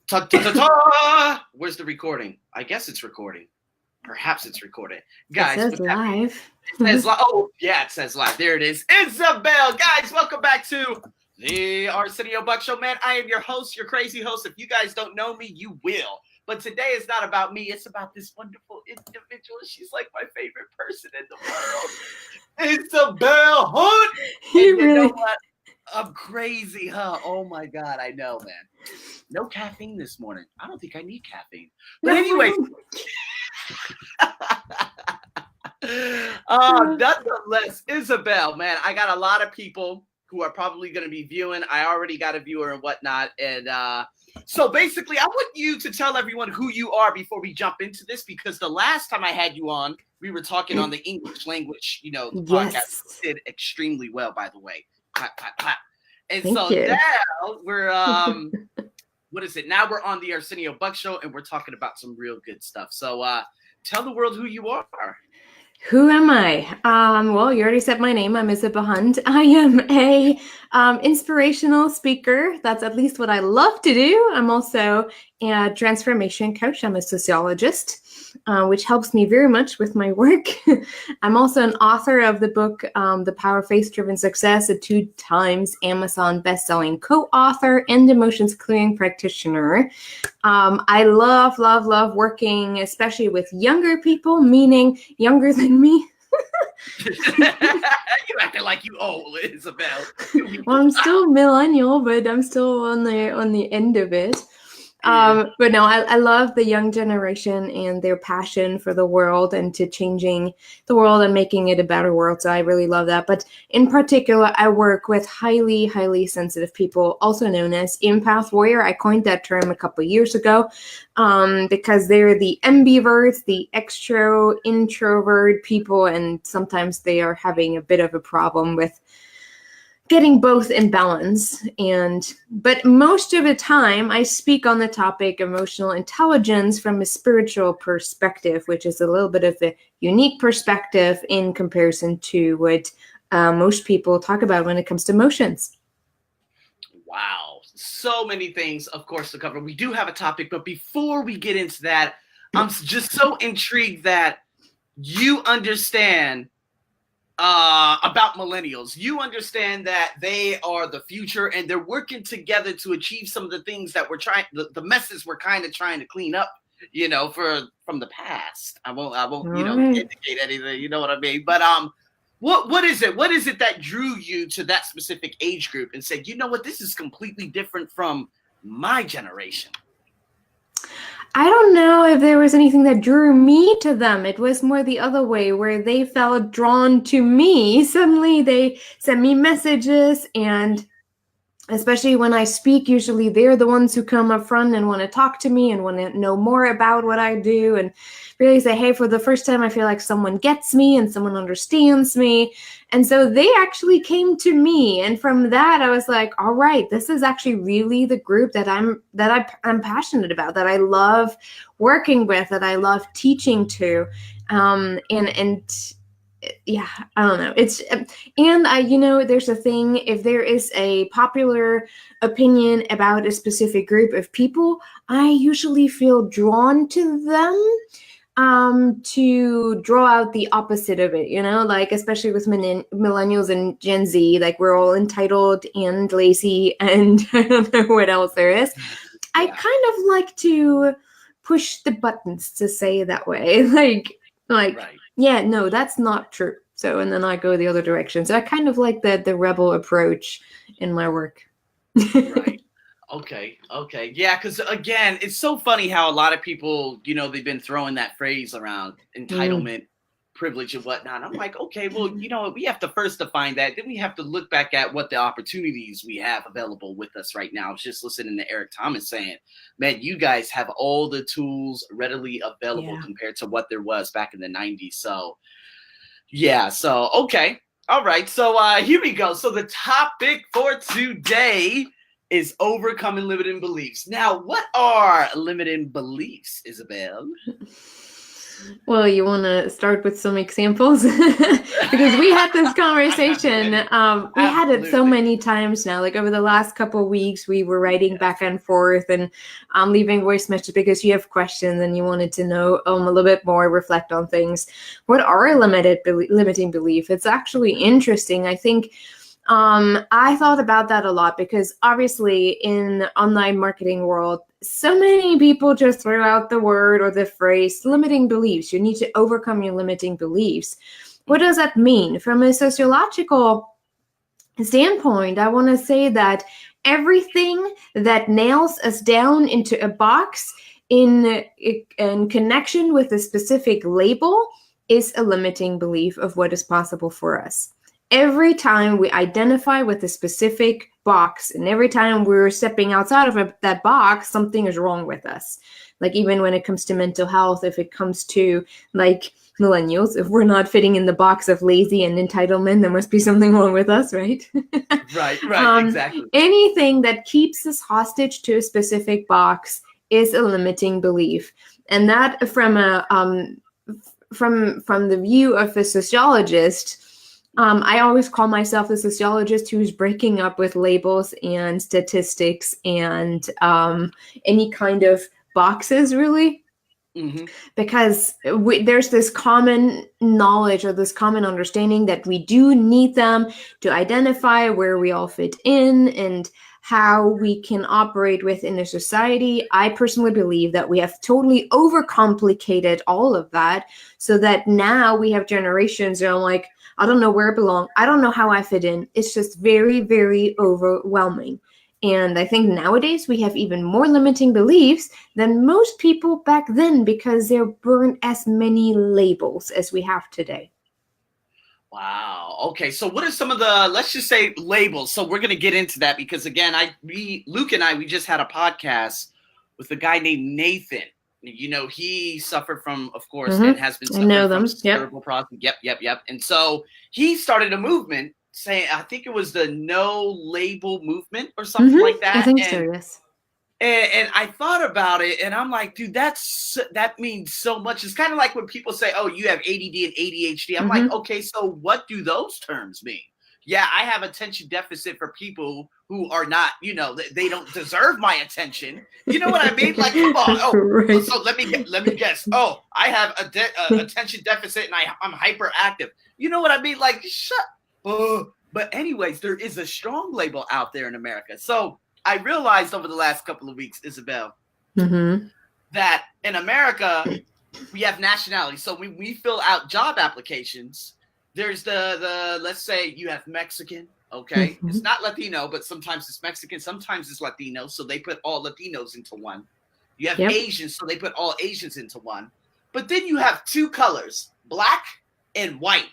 Ta ta ta ta! Where's the recording? I guess it's recording. Perhaps it's recorded. Guys, it says live. It says live. Oh, yeah, it says live. There it is. Isabel, guys, welcome back to the Arsenio Buck Show. Man, I am your host, your crazy host. If you guys don't know me, you will. But today is not about me. It's about this wonderful individual. She's like my favorite person in the world. Isabel Hunt. And you know what? I'm crazy, huh? Oh my God, I know, man. No caffeine this morning. I don't think I need caffeine. But anyway, nonetheless, Isabel, man, I got a lot of people who are probably going to be viewing. I already got a viewer and whatnot. And so basically, I want you to tell everyone who you are before we jump into this, because the last time I had you on, we were talking on the English language, the podcast did extremely well, by the way. Clap, clap, clap. And Thank you. Now we're what is it? Now we're on the Arsenio Buck Show, and we're talking about some real good stuff. So tell the world who you are. Who am I? Well, you already said my name. I'm Isabel Hunt. I am a inspirational speaker. That's at least what I love to do. I'm also a transformation coach. I'm a sociologist, which helps me very much with my work. I'm also an author of the book, The Power of Faith-Driven Success, a 2 times Amazon bestselling co-author and emotions clearing practitioner. I love, love, love working, especially with younger people, meaning younger than me. You acting like you old, Isabel. Well, I'm still millennial, but I'm still on the end of it. But no, I love the young generation and their passion for the world and to changing the world and making it a better world. So I really love that. But in particular, I work with highly, highly sensitive people, also known as empath warrior. I coined that term a couple of years ago because they're the ambiverts, the extro, introvert people, and sometimes they are having a bit of a problem with getting both in balance. But most of the time I speak on the topic emotional intelligence from a spiritual perspective, which is a little bit of a unique perspective in comparison to what most people talk about when it comes to emotions. Wow. So many things, of course, to cover. We do have a topic, but before we get into that, I'm just so intrigued that you understand about millennials. You understand that they are the future and they're working together to achieve some of the things that we're trying, the messes we're kind of trying to clean up, from the past. I won't, indicate anything, you know what I mean? But what is it? What is it that drew you to that specific age group and said, you know what, this is completely different from my generation? I don't know if there was anything that drew me to them. It was more the other way, where they felt drawn to me. Suddenly they sent me messages, and especially when I speak, usually they're the ones who come up front and want to talk to me and want to know more about what I do and really say, hey, for the first time, I feel like someone gets me and someone understands me. And so they actually came to me. And from that, I was like, all right, this is actually really the group that I'm passionate about, that I love working with, that I love teaching to. Yeah, I don't know. There's a thing, if there is a popular opinion about a specific group of people, I usually feel drawn to them to draw out the opposite of it, like especially with millennials and Gen Z, like we're all entitled and lazy and I don't know what else there is. Yeah. I kind of like to push the buttons, to say it that way. Like, right. Yeah, no, that's not true. So, and then I go the other direction. So I kind of like the rebel approach in my work. Right. Okay. Yeah, because again, it's so funny how a lot of people, they've been throwing that phrase around, entitlement, privilege and whatnot. I'm like, okay, well, we have to first define that. Then we have to look back at what the opportunities we have available with us right now. I was just listening to Eric Thomas saying, man, you guys have all the tools readily available compared to what there was back in the 90s. So, yeah. So, okay. All right. So here we go. So the topic for today is overcoming limiting beliefs. Now, what are limiting beliefs, Isabel? Well, you want to start with some examples? Because we had this conversation. We had it so Absolutely. many times now. Like over the last couple of weeks, we were writing back Yes. and forth and leaving voice messages because you have questions and you wanted to know a little bit more, reflect on things. What are limiting belief? It's actually interesting. I think I thought about that a lot because obviously in the online marketing world, so many people just throw out the word or the phrase limiting beliefs. You need to overcome your limiting beliefs. What does that mean? From a sociological standpoint, I want to say that everything that nails us down into a box in connection with a specific label is a limiting belief of what is possible for us. Every time we identify with a specific box and every time we're stepping outside of that box, something is wrong with us. Like even when it comes to mental health, if it comes to like millennials, if we're not fitting in the box of lazy and entitlement, there must be something wrong with us, right? Right, exactly. Anything that keeps us hostage to a specific box is a limiting belief. And that from a from the view of a sociologist, I always call myself a sociologist who's breaking up with labels and statistics and any kind of boxes, really. Mm-hmm. Because there's this common knowledge or this common understanding that we do need them to identify where we all fit in and how we can operate within a society. I personally believe that we have totally overcomplicated all of that so that now we have generations that are like, I don't know where I belong. I don't know how I fit in. It's just very, very overwhelming. And I think nowadays we have even more limiting beliefs than most people back then because there weren't as many labels as we have today. Wow. Okay. So what are some of the, let's just say, labels? So we're going to get into that because again, Luke and I, we just had a podcast with a guy named Nathan. You know, he suffered from, of course, and has been I know suffering from them. Yep. cerebral palsy. Yep. And so he started a movement saying, I think it was the no label movement or something like I that. think so, yes. And I thought about it, and I'm like, dude, that means so much. It's kind of like when people say, "Oh, you have ADD and ADHD." I'm like, okay, so what do those terms mean? Yeah, I have attention deficit for people who are not, you know, they don't deserve my attention. You know what I mean? Like, come on. Oh, Right. so let me guess. Oh, I have attention deficit and I'm hyperactive. You know what I mean? Like, shut. But anyways, there is a strong label out there in America. So I realized over the last couple of weeks, Isabel, that in America, we have nationality. So when we fill out job applications, there's the let's say you have Mexican, okay? It's not Latino, but sometimes it's Mexican, sometimes it's Latino. So they put all Latinos into one. You have Asians, so they put all Asians into one. But then you have two colors, black and white.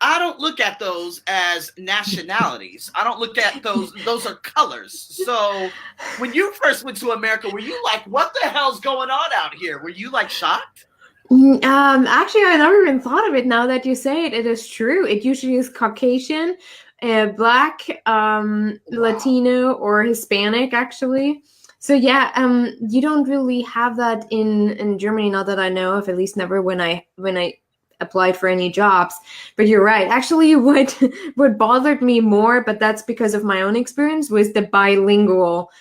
I don't look at those as nationalities. I don't look at those are colors. So when you first went to America, were you like, what the hell's going on out here? Were you like shocked? Actually, I never even thought of it. Now that you say it, it is true. It usually is Caucasian, Black, Latino, or Hispanic, actually. So yeah, you don't really have that in Germany, not that I know of, at least never when I applied for any jobs. But you're right. Actually, what bothered me more, but that's because of my own experience, was the bilingual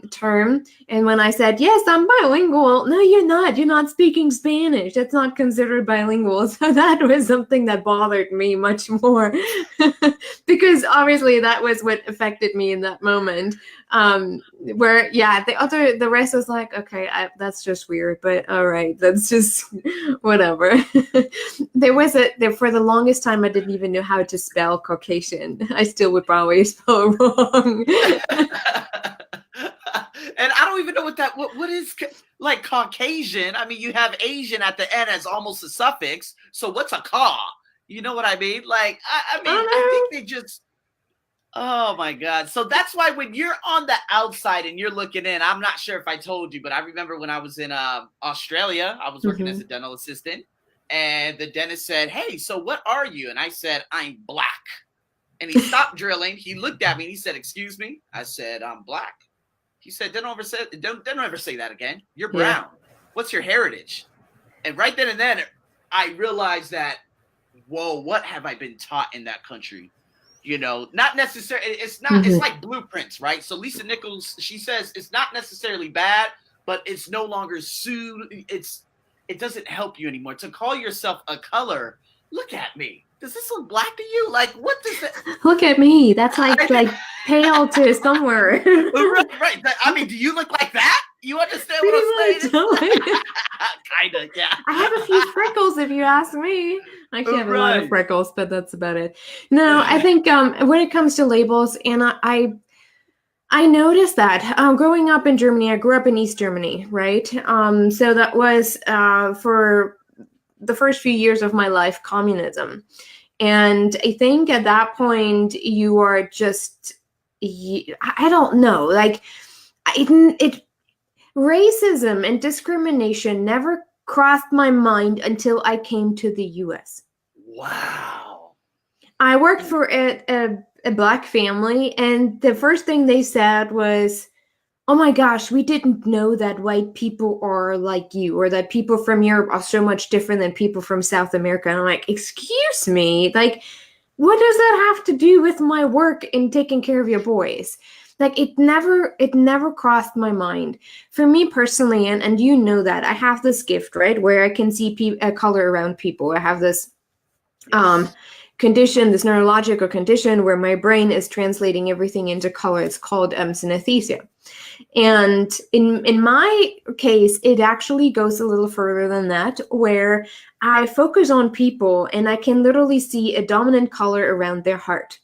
term. And when I said, yes, I'm bilingual, no, you're not. You're not speaking Spanish. That's not considered bilingual. So that was something that bothered me much more because obviously that was what affected me in that moment. Where, yeah, the rest was like, okay, that's just weird, but all right, that's just whatever. For the longest time, I didn't even know how to spell Caucasian. I still would probably spell it wrong. And I don't even know what is like Caucasian. I mean, you have Asian at the end as almost a suffix. So what's a ca? You know what I mean? Like, I think they just, oh my God. So that's why when you're on the outside and you're looking in, I'm not sure if I told you, but I remember when I was in Australia, I was working as a dental assistant, and the dentist said, hey, so what are you? And I said, I'm black. And he stopped drilling. He looked at me and he said, excuse me? I said, I'm black. He said, don't ever say that again. You're brown. Yeah. What's your heritage? And right then and then, I realized that, whoa, what have I been taught in that country? You know, not necessarily, it's not, it's like blueprints, right? So Lisa Nichols, she says it's not necessarily bad, but it's no longer it doesn't help you anymore. To call yourself a color, look at me. Does this look black to you? Like, what does that? Look at me. That's like pale to somewhere. Right. I mean, do you look like that? You understand what I'm saying? Kind of, yeah. I have a few freckles, if you ask me. I actually have a lot of freckles, but that's about it. No, I think when it comes to labels, and I noticed that growing up in Germany, I grew up in East Germany, right? So that was for the first few years of my life, communism. And I think at that point, you are just, I don't know, like racism and discrimination never crossed my mind until I came to the US. Wow. I worked for a Black family, and the first thing they said was, oh my gosh, we didn't know that white people are like you, or that people from Europe are so much different than people from South America. And I'm like, excuse me, like, what does that have to do with my work in taking care of your boys? Like, it never crossed my mind. For me personally, and you know that, I have this gift, right, where I can see color around people. I have this condition, this neurological condition where my brain is translating everything into color. It's called synesthesia. And in my case, it actually goes a little further than that, where I focus on people and I can literally see a dominant color around their heart.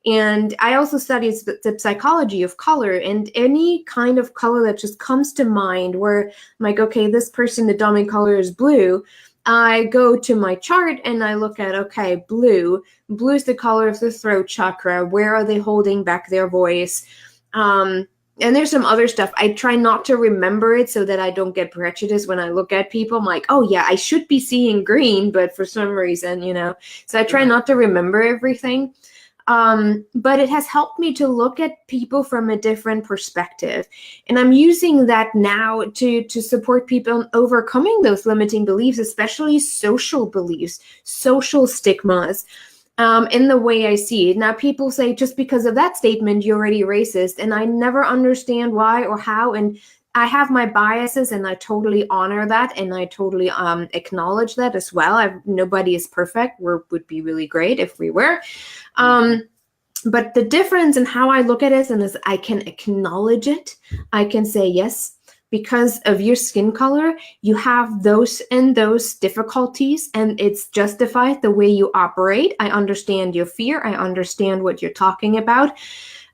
And I also study the psychology of color, and any kind of color that just comes to mind where I'm like, okay, this person, the dominant color is blue. I go to my chart and I look at, okay, blue. Blue is the color of the throat chakra. Where are they holding back their voice? And there's some other stuff. I try not to remember it so that I don't get prejudiced when I look at people. I'm like, oh yeah, I should be seeing green, but for some reason, so I try not to remember everything. But it has helped me to look at people from a different perspective. And I'm using that now to support people in overcoming those limiting beliefs, especially social beliefs, social stigmas. In the way I see it. Now, people say just because of that statement, you're already racist, and I never understand why or how, and I have my biases, and I totally honor that, and I totally acknowledge that as well. Nobody is perfect. Would be really great if we were. But the difference in how I look at it is I can acknowledge it. I can say, yes, because of your skin color, you have those and those difficulties, and it's justified the way you operate. I understand your fear. I understand what you're talking about.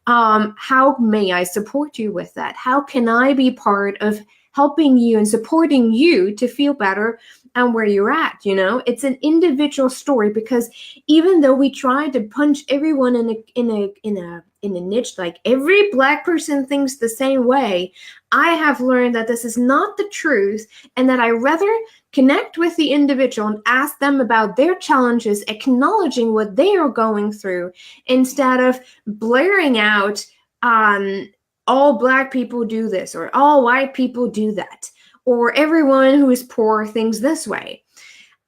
How may I support you with that? How can I be part of helping you and supporting you to feel better and where you're at? It's an individual story, because even though we try to punch everyone in a niche, like every Black person thinks the same way, I have learned that this is not the truth, and that I rather connect with the individual and ask them about their challenges, acknowledging what they are going through, instead of blaring out, all Black people do this, or all white people do that, or everyone who is poor thinks this way.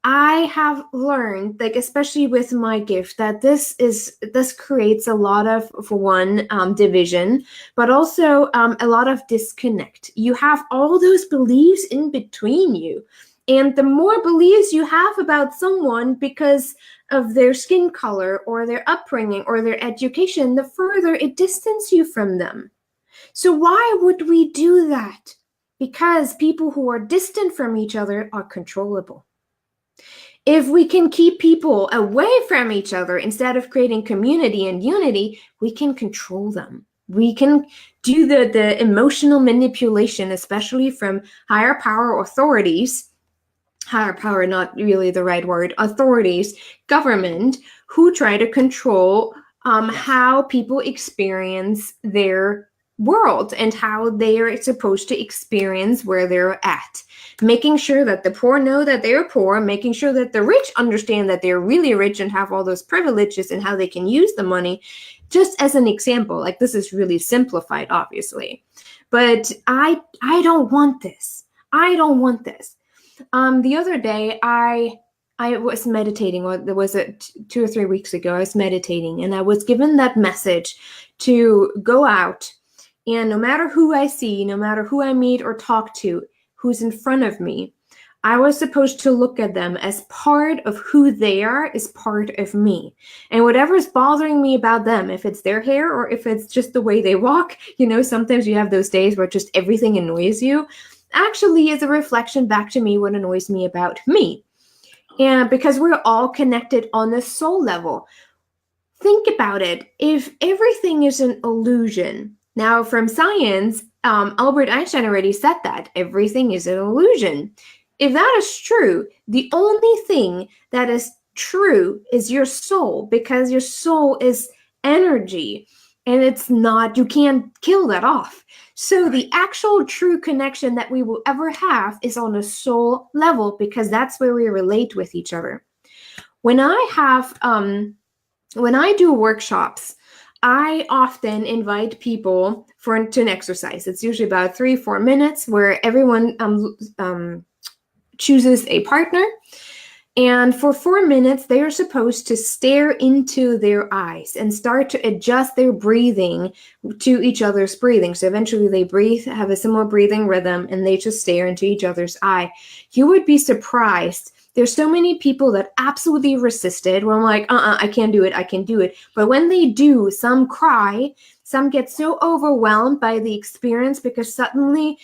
I have learned, like, especially with my gift, that this creates a lot of, for one, division, but also a lot of disconnect. You have all those beliefs in between you. And the more beliefs you have about someone because of their skin color or their upbringing or their education, the further it distances you from them. So why would we do that? Because people who are distant from each other are controllable. If we can keep people away from each other instead of creating community and unity, we can control them. We can do the emotional manipulation, especially from higher power authorities, higher power, not really the right word, authorities, government, who try to control how people experience their world and how they are supposed to experience where they're at. Making sure that the poor know that they're poor, making sure that the rich understand that they're really rich and have all those privileges and how they can use the money. Just as an example, like, this is really simplified, obviously. But I don't want this. I don't want this. The other day, I was meditating, or there was 2 or 3 weeks ago, I was meditating, and I was given that message to go out, and no matter who I see, no matter who I meet or talk to, who's in front of me, I was supposed to look at them as part of who they are is part of me. And whatever's bothering me about them, if it's their hair or if it's just the way they walk, sometimes you have those days where just everything annoys you, actually is a reflection back to me what annoys me about me. And because we're all connected on the soul level. Think about it. If everything is an illusion, now from science, Albert Einstein already said that everything is an illusion. If that is true, the only thing that is true is your soul, because your soul is energy, and it's not, you can't kill that off. So the actual true connection that we will ever have is on a soul level, because that's where we relate with each other. When I do workshops, I often invite people to an exercise. It's usually about 3-4 minutes where everyone chooses a partner. And for 4 minutes, they are supposed to stare into their eyes and start to adjust their breathing to each other's breathing. So eventually they breathe, have a similar breathing rhythm, and they just stare into each other's eye. You would be surprised. There's so many people that absolutely resisted, where I'm like, I can't do it, I can do it. But when they do, some cry, some get so overwhelmed by the experience because suddenly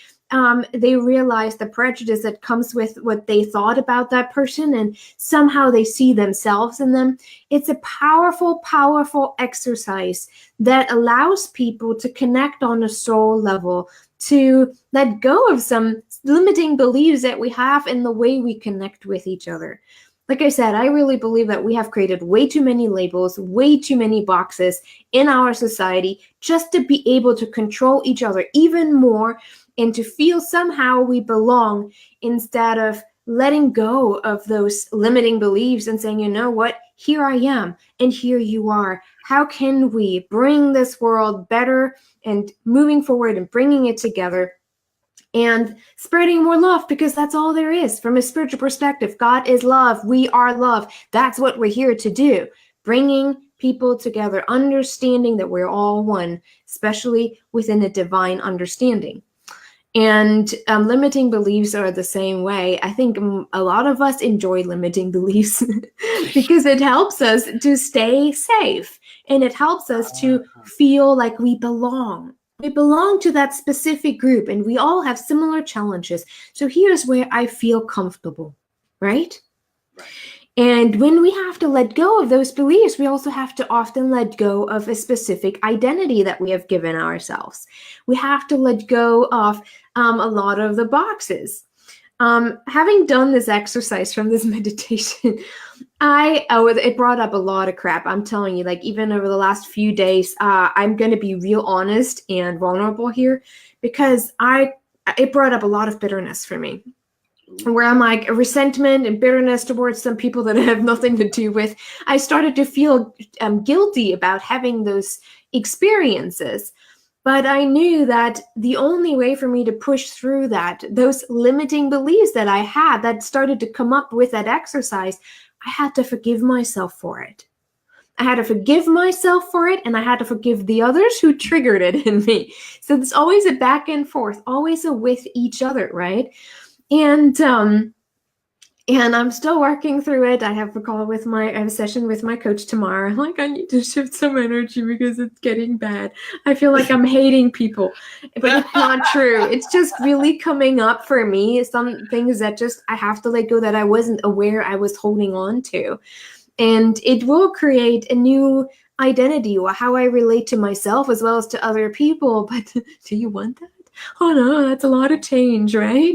they realize the prejudice that comes with what they thought about that person, and somehow they see themselves in them. It's a powerful, powerful exercise that allows people to connect on a soul level, to let go of some limiting beliefs that we have in the way we connect with each other. Like I said, I really believe that we have created way too many labels, way too many boxes in our society just to be able to control each other even more and to feel somehow we belong, instead of letting go of those limiting beliefs and saying, you know what, here I am and here you are. How can we bring this world better and moving forward and bringing it together and spreading more love, because that's all there is from a spiritual perspective. God is love. We are love. That's what we're here to do. Bringing people together, understanding that we're all one, especially within a divine understanding. And limiting beliefs are the same way. I think a lot of us enjoy limiting beliefs because it helps us to stay safe, and it helps us to feel like we belong. We belong to that specific group, and we all have similar challenges. So here's where I feel comfortable, right? Right. And when we have to let go of those beliefs, we also have to often let go of a specific identity that we have given ourselves. We have to let go of a lot of the boxes. Having done this exercise from this meditation, it brought up a lot of crap. I'm telling you, like even over the last few days, I'm going to be real honest and vulnerable here, because it brought up a lot of bitterness for me, where I'm like a resentment and bitterness towards some people that I have nothing to do with. I started to feel guilty about having those experiences. But I knew that the only way for me to push through those limiting beliefs that I had that started to come up with that exercise, I had to forgive myself for it. I had to forgive myself for it, and I had to forgive the others who triggered it in me. So there's always a back and forth, always a with each other, right? And I'm still working through it. I have a session with my coach tomorrow. Like, I need to shift some energy because it's getting bad. I feel like I'm hating people, but it's not true. It's just really coming up for me. Some things that just I have to let go, that I wasn't aware I was holding on to. And it will create a new identity, or how I relate to myself as well as to other people. But do you want that? Oh no, that's a lot of change, right?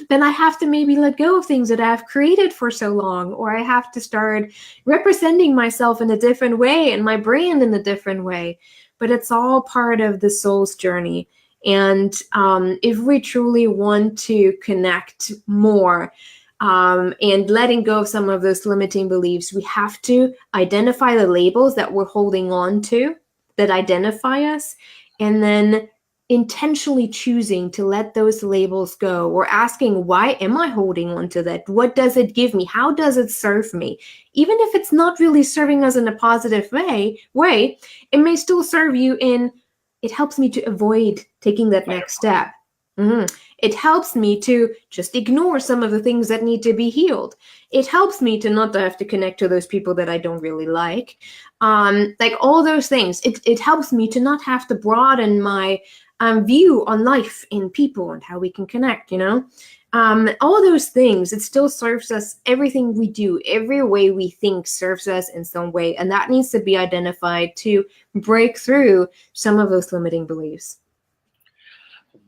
Then I have to maybe let go of things that I've created for so long, or I have to start representing myself in a different way and my brand in a different way. But it's all part of the soul's journey. And if we truly want to connect more, and letting go of some of those limiting beliefs, we have to identify the labels that we're holding on to that identify us, and then intentionally choosing to let those labels go, or asking, why am I holding on to that? What does it give me? How does it serve me? Even if it's not really serving us in a positive way, it may still serve you in, it helps me to avoid taking that next step. It helps me to just ignore some of the things that need to be healed. It helps me to not have to connect to those people that I don't really like. Like all those things. It helps me to not have to broaden my view on life and people and how we can connect, all those things. It still serves us. Everything we do, every way we think serves us in some way. And that needs to be identified to break through some of those limiting beliefs.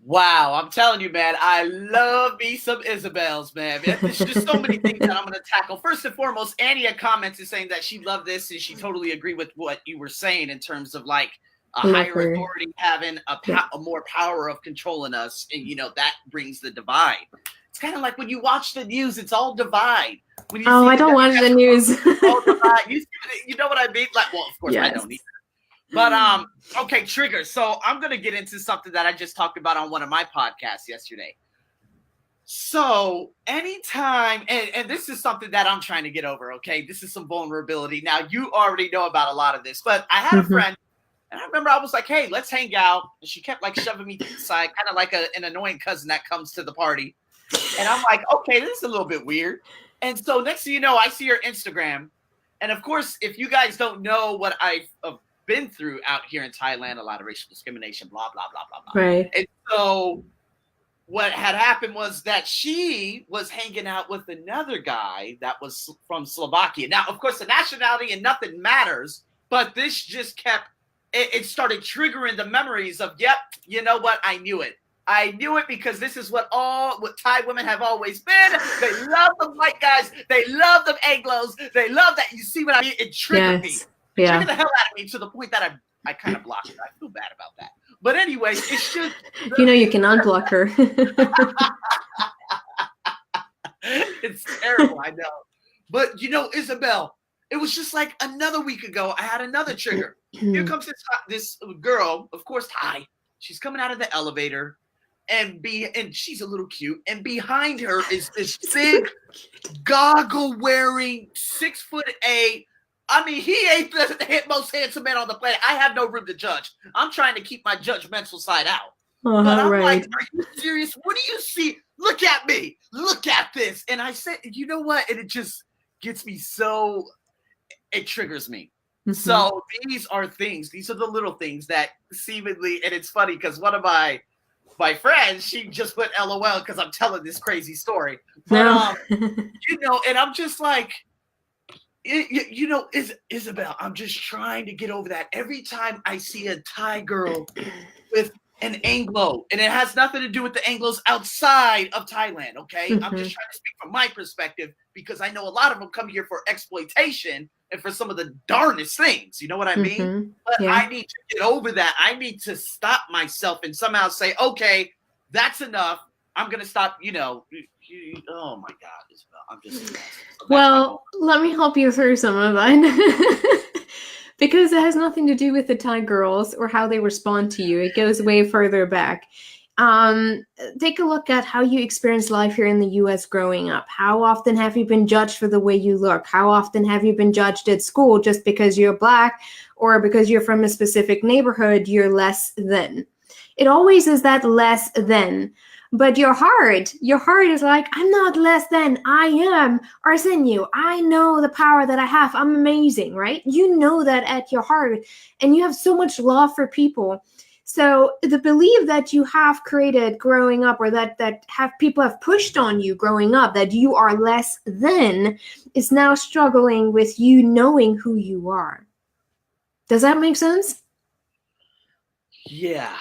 Wow, I'm telling you, man, I love me some Isabels, man. There's just so many things that I'm going to tackle. First and foremost, Annie had commented saying that she loved this and she totally agreed with what you were saying in terms of like a higher authority having a more power of controlling us. And, that brings the divide. It's kind of like when you watch the news, it's all divide. When you I don't watch the news. All divide. You know what I mean? Like, well, of course, yes. I don't either. But, okay, triggers. So I'm going to get into something that I just talked about on one of my podcasts yesterday. So anytime, and this is something that I'm trying to get over, okay? This is some vulnerability. Now, you already know about a lot of this, but I had a friend, and I remember I was like, hey, let's hang out. And she kept like shoving me to the side, kind of like an annoying cousin that comes to the party. And I'm like, okay, this is a little bit weird. And so next thing you know, I see her Instagram. And of course, if you guys don't know what I've been through out here in Thailand, a lot of racial discrimination, blah, blah, blah, blah, blah. Right. And so what had happened was that she was hanging out with another guy that was from Slovakia. Now, of course, the nationality and nothing matters, but this just kept, it started triggering the memories of, yep, you know what? I knew it. I knew it because this is what Thai women have always been. They love the white guys. They love the Anglos. They love that. You see what I mean? It triggered me. It triggered the hell out of me to the point that I kind of blocked her. I feel bad about that. But anyways, it's just... you can unblock her. It's terrible, I know. But, Isabel, it was just like another week ago, I had another trigger. Here comes this girl, of course, Thai. She's coming out of the elevator, and she's a little cute. And behind her is this big, goggle-wearing, 6'8". I mean, he ain't the most handsome man on the planet. I have no room to judge. I'm trying to keep my judgmental side out. But I'm like, are you serious? What do you see? Look at me. Look at this. And I said, you know what? And it just gets me so, it triggers me. So these are the little things that seemingly, and it's funny because one of my friends, she just put LOL because I'm telling this crazy story. But, and I'm just like, Isabel, I'm just trying to get over that. Every time I see a Thai girl with an Anglo, and it has nothing to do with the Anglos outside of Thailand, okay? I'm just trying to speak from my perspective because I know a lot of them come here for exploitation and for some of the darnest things. You know what I mean? But I need to get over that. I need to stop myself and somehow say, okay, that's enough. I'm going to stop, oh my God, Isabel, I'm just... So well, let me help you through some of that. Because it has nothing to do with the Thai girls or how they respond to you. It goes way further back. Take a look at how you experience life here in the U.S. growing up. How often have you been judged for the way you look? How often have you been judged at school just because you're Black or because you're from a specific neighborhood, you're less than? It always is that less than. But your heart is like, I'm not less than, I am Arsenio. I know the power that I have. I'm amazing, right? You know that at your heart, and you have so much love for people. So the belief that you have created growing up, or that people have pushed on you growing up, that you are less than, is now struggling with you knowing who you are. Does that make sense? Yeah.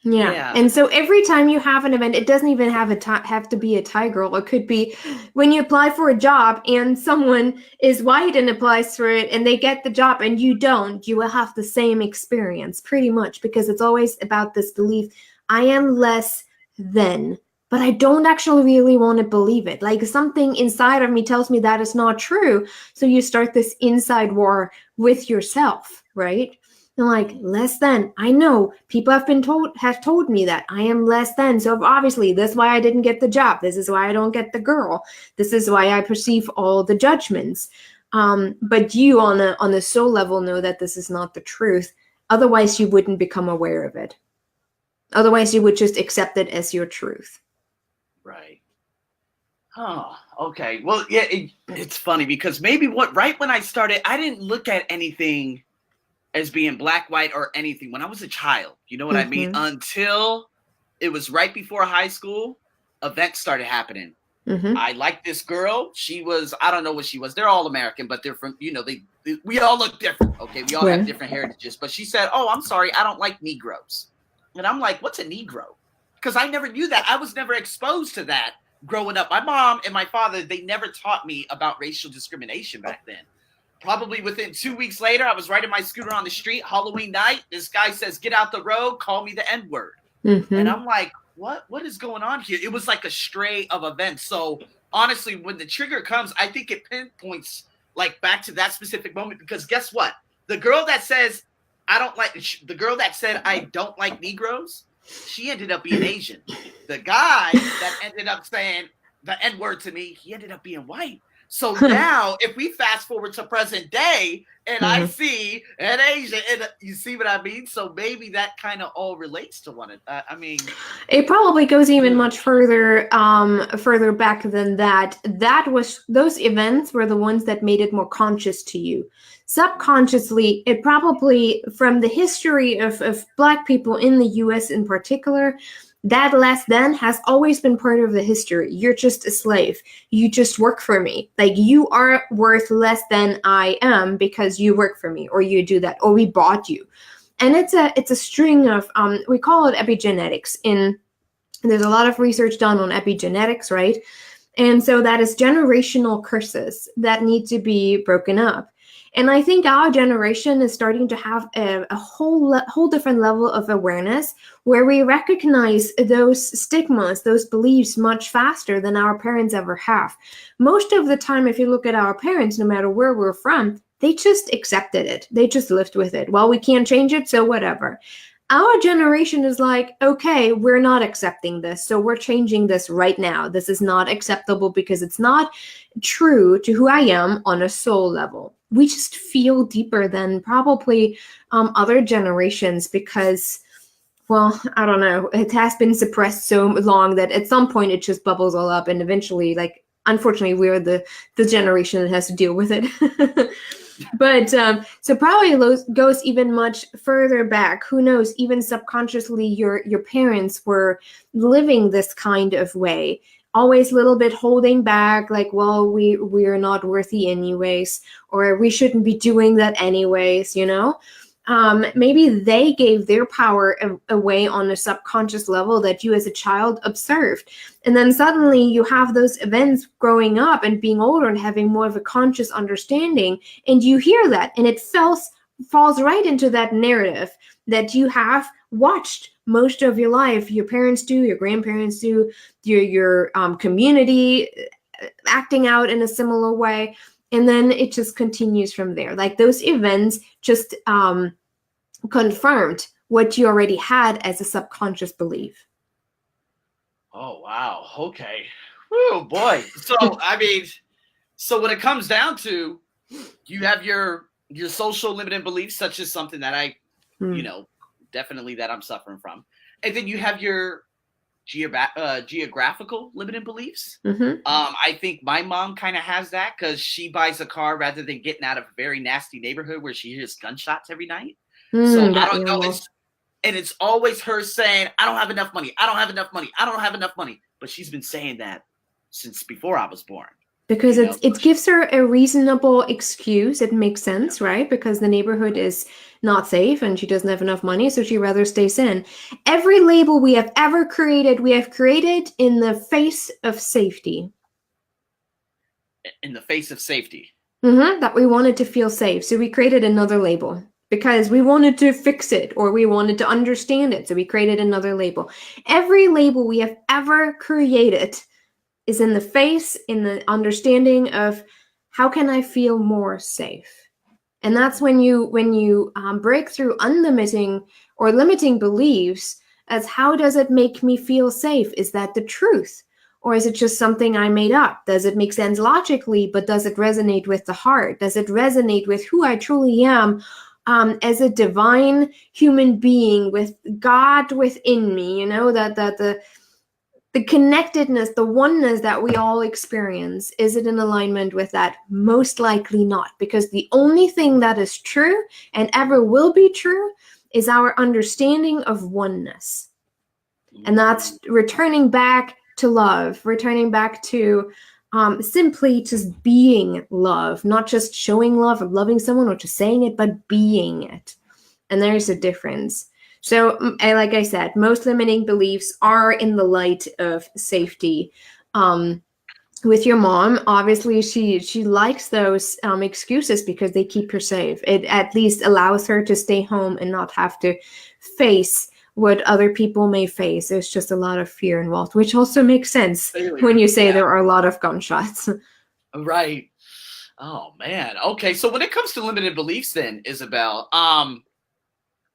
Yeah. And so every time you have an event, it doesn't even have to be a Thai girl. It could be when you apply for a job and someone is white and applies for it and they get the job and you don't, you will have the same experience pretty much, because it's always about this belief, I am less than, but I don't actually really want to believe it. Like something inside of me tells me that is not true. So you start this inside war with yourself, right? And like, less than. I know people have told me that I am less than. So obviously, this is why I didn't get the job. This is why I don't get the girl. This is why I perceive all the judgments. But you, on a soul level, know that this is not the truth. Otherwise, you wouldn't become aware of it. Otherwise, you would just accept it as your truth. Right. Oh, okay. Well, yeah, it's funny because maybe right when I started, I didn't look at anything as being black, white, or anything when I was a child. You know what I mean? Until it was right before high school, events started happening. I liked this girl. She was, I don't know what she was. They're all American, but they're from, we all look different. Okay. We all have different heritages. But she said, "Oh, I'm sorry, I don't like Negroes." And I'm like, "What's a Negro?" Because I never knew that. I was never exposed to that growing up. My mom and my father, they never taught me about racial discrimination back then. Probably within 2 weeks later, I was riding my scooter on the street, Halloween night. This guy says, "Get out the road, call me the N-word." And I'm like, what is going on here? It was like a stray of events. So honestly, when the trigger comes, I think it pinpoints like back to that specific moment, because guess what? The girl that said I don't like Negroes, she ended up being Asian. The guy that ended up saying the N-word to me, he ended up being white. So now, if we fast forward to present day, and I see an Asian, and you see what I mean? So maybe that kind of all relates to one. I mean, it probably goes even much further back than that. Those events were the ones that made it more conscious to you. Subconsciously, it probably, from the history of Black people in the US in particular, that less than has always been part of the history. You're just a slave. You just work for me. Like, you are worth less than I am because you work for me, or you do that, or we bought you. And it's a string of, we call it epigenetics. There's a lot of research done on epigenetics, right? And so that is generational curses that need to be broken up. And I think our generation is starting to have a whole different level of awareness, where we recognize those stigmas, those beliefs, much faster than our parents ever have. Most of the time, if you look at our parents, no matter where we're from, they just accepted it. They just lived with it. Well, we can't change it, so whatever. Our generation is like, okay, we're not accepting this, so we're changing this right now. This is not acceptable because it's not true to who I am on a soul level. We just feel deeper than probably other generations because, well, I don't know, it has been suppressed so long that at some point it just bubbles all up, and eventually, like, unfortunately, we're the generation that has to deal with it. But so probably goes even much further back. Who knows? Even subconsciously, your parents were living this kind of way, always a little bit holding back, like, well, we're not worthy anyways, or we shouldn't be doing that anyways, you know? Maybe they gave their power away on a subconscious level that you as a child observed. And then suddenly you have those events growing up and being older and having more of a conscious understanding, and you hear that, and it falls right into that narrative that you have watched most of your life. Your parents do, your grandparents do, your community acting out in a similar way. And then it just continues from there. Like, those events just confirmed what you already had as a subconscious belief. Oh, wow. Okay. Oh, boy. So, I mean, so when it comes down to, you have your social limiting beliefs, such as something that I, definitely that I'm suffering from. And then you have your geographical limiting beliefs. I think my mom kind of has that because she buys a car rather than getting out of a very nasty neighborhood where she hears gunshots every night. So I don't know. It's always her saying, "I don't have enough money. I don't have enough money. I don't have enough money." But she's been saying that since before I was born. Because it gives her a reasonable excuse. It makes sense, right? Because the neighborhood is not safe and she doesn't have enough money, so she rather stays in. Every label we have ever created, we have created in the face of safety. In the face of safety. That we wanted to feel safe. So we created another label because we wanted to fix it, or we wanted to understand it. So we created another label. Every label we have ever created is in the understanding of, how can I feel more safe? And that's when you break through unlimiting or limiting beliefs as, how does it make me feel safe? Is that the truth? Or is it just something I made up? Does it make sense logically, but does it resonate with the heart? Does it resonate with who I truly am as a divine human being with God within me? You know, that the connectedness, the oneness that we all experience, is it in alignment with that? Most likely not, because the only thing that is true and ever will be true is our understanding of oneness. And that's returning back to love, returning back to simply just being love, not just showing love or loving someone or just saying it, but being it. And there's a difference. So, like I said, most limiting beliefs are in the light of safety. With your mom, obviously, she likes those excuses because they keep her safe. It at least allows her to stay home and not have to face what other people may face. There's just a lot of fear involved, which also makes sense when you say there are a lot of gunshots. Right. Oh man. Okay. So when it comes to limited beliefs, then, Isabel,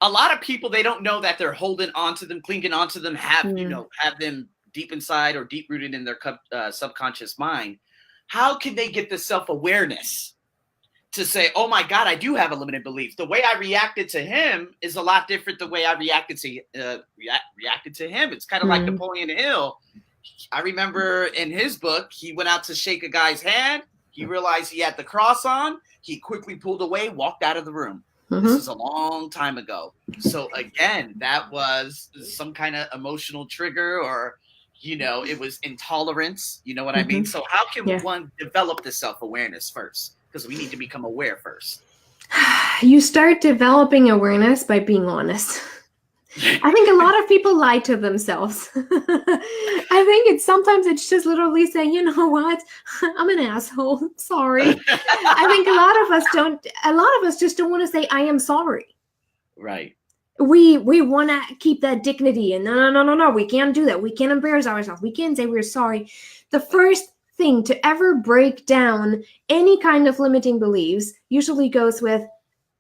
a lot of people, they don't know that they're holding onto them, clinging onto them, have them deep inside or deep rooted in their subconscious mind. How can they get the self-awareness to say, oh my God, I do have a limited belief. The way I reacted to him is a lot different the way I reacted to him. It's kind of like Napoleon Hill. I remember in his book, he went out to shake a guy's hand. He realized he had the cross on. He quickly pulled away, walked out of the room. This is a long time ago. So again, that was some kind of emotional trigger, or, it was intolerance. You know what I mean? So how can one develop the self-awareness first? Because we need to become aware first. You start developing awareness by being honest. I think a lot of people lie to themselves. I think sometimes it's just literally saying, you know what, I'm an asshole. Sorry. I think a lot of us just don't want to say, I am sorry. Right. We want to keep that dignity, and no, we can't do that. We can't embarrass ourselves. We can't say we're sorry. The first thing to ever break down any kind of limiting beliefs usually goes with,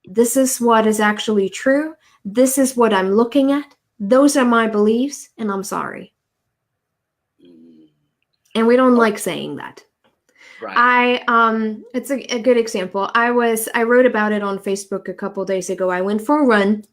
this is what is actually true. This is what I'm looking at. Those are my beliefs, and I'm sorry. And we don't like saying that. Right. It's a good example. I wrote about it on Facebook a couple days ago. I went for a run.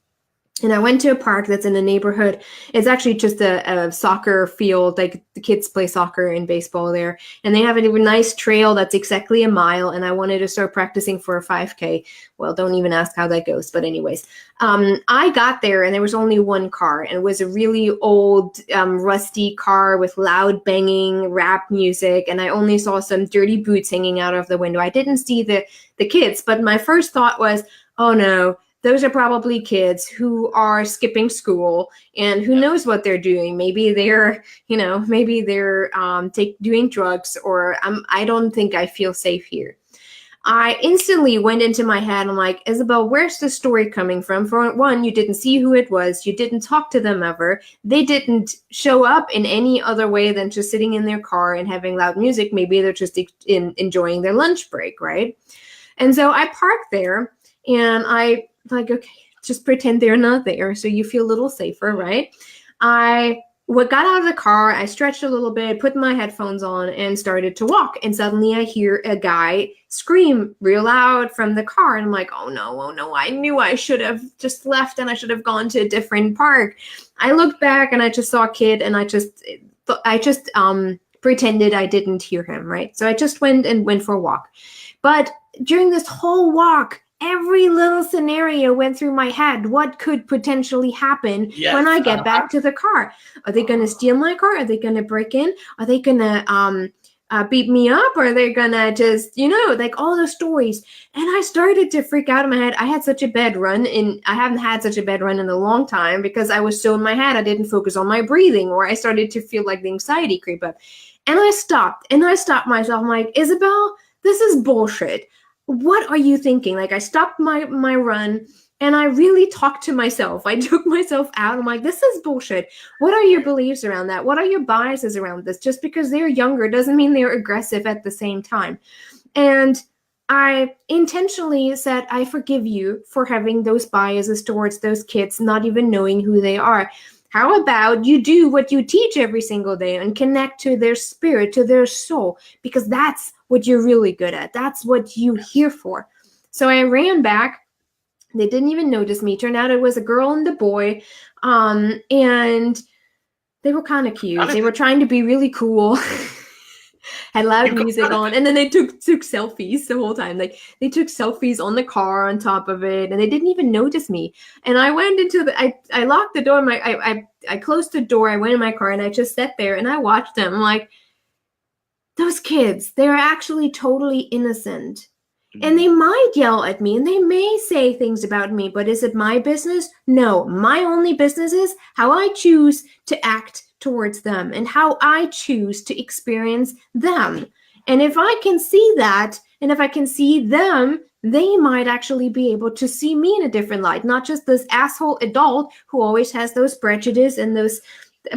And I went to a park that's in a neighborhood. It's actually just a soccer field, like the kids play soccer and baseball there. And they have a nice trail that's exactly a mile. And I wanted to start practicing for a 5K. Well, don't even ask how that goes. But anyways, I got there and there was only one car. And it was a really old, rusty car with loud banging rap music. And I only saw some dirty boots hanging out of the window. I didn't see the kids. But my first thought was, oh no, those are probably kids who are skipping school, and who knows what they're doing. Maybe they're, doing drugs, or I don't think I feel safe here. I instantly went into my head. I'm like, Isabel, where's the story coming from? For one, you didn't see who it was. You didn't talk to them ever. They didn't show up in any other way than just sitting in their car and having loud music. Maybe they're just enjoying their lunch break, right? And so I parked there, and I like, okay, just pretend they're not there, so you feel a little safer, right? I got out of the car, I stretched a little bit, put my headphones on, and started to walk. And suddenly I hear a guy scream real loud from the car. And I'm like, oh no, I knew I should have just left, and I should have gone to a different park. I looked back and I just saw a kid, and I just pretended I didn't hear him, right? So I just went for a walk. But during this whole walk, every little scenario went through my head. What could potentially happen when I get back to the car? Are they going to steal my car? Are they going to break in? Are they going to beat me up? Or are they going to just, like all the stories? And I started to freak out in my head. I had such a bad run, and I haven't had such a bad run in a long time because I was so in my head. I didn't focus on my breathing, or I started to feel like the anxiety creep up. And I stopped myself. I'm like, Isabel, this is bullshit. What are you thinking? Like, I stopped my run, and I really talked to myself. I took myself out. I'm like, this is bullshit. What are your beliefs around that? What are your biases around this? Just because they're younger doesn't mean they're aggressive at the same time. And I intentionally said, I forgive you for having those biases towards those kids, not even knowing who they are. How about you do what you teach every single day and connect to their spirit, to their soul, because that's what you're really good at. That's what you're here for. So I ran back. They didn't even notice me. Turned out it was a girl and a boy. And they were kind of cute. They were trying to be really cool. Had loud music on, and then they took selfies the whole time. Like, they took selfies on the car on top of it, and they didn't even notice me. And I went into the I locked the door. I closed the door. I went in my car, and I just sat there and I watched them. I'm like, those kids, they're actually totally innocent. And they might yell at me and they may say things about me, but is it my business? No, my only business is how I choose to act towards them and how I choose to experience them. And if I can see that, and if I can see them, they might actually be able to see me in a different light, not just this asshole adult who always has those prejudices and those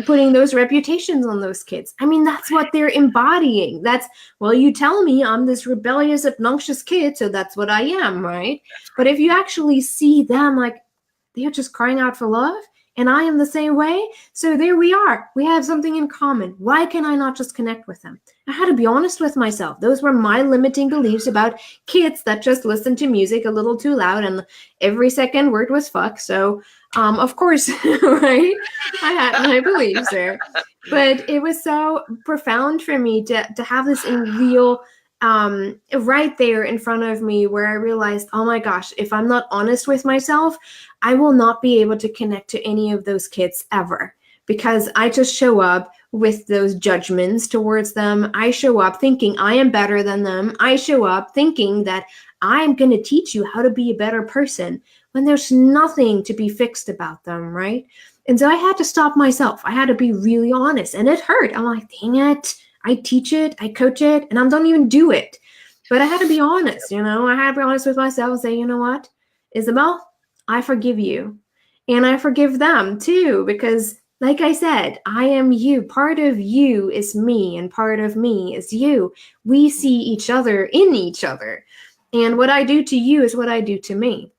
putting those reputations on those kids. I mean, that's what they're embodying. That's, well, you tell me I'm this rebellious, obnoxious kid, so that's what I am, right? But if you actually see them, like, they're just crying out for love, and I am the same way, so there we are. We have something in common. Why can I not just connect with them? I had to be honest with myself. Those were my limiting beliefs about kids that just listen to music a little too loud, and every second word was fuck, so of course, right? I had my beliefs there. But it was so profound for me to have this in real, right there in front of me, where I realized, oh my gosh, if I'm not honest with myself, I will not be able to connect to any of those kids ever, because I just show up with those judgments towards them. I show up thinking I am better than them. I show up thinking that I'm going to teach you how to be a better person, when there's nothing to be fixed about them, right? And so I had to stop myself. I had to be really honest, and it hurt. I'm like, dang it. I teach it, I coach it, and I don't even do it. But I had to be honest, you know? I had to be honest with myself and say, you know what, Isabel, I forgive you. And I forgive them too, because like I said, I am you. Part of you is me, and part of me is you. We see each other in each other. And what I do to you is what I do to me.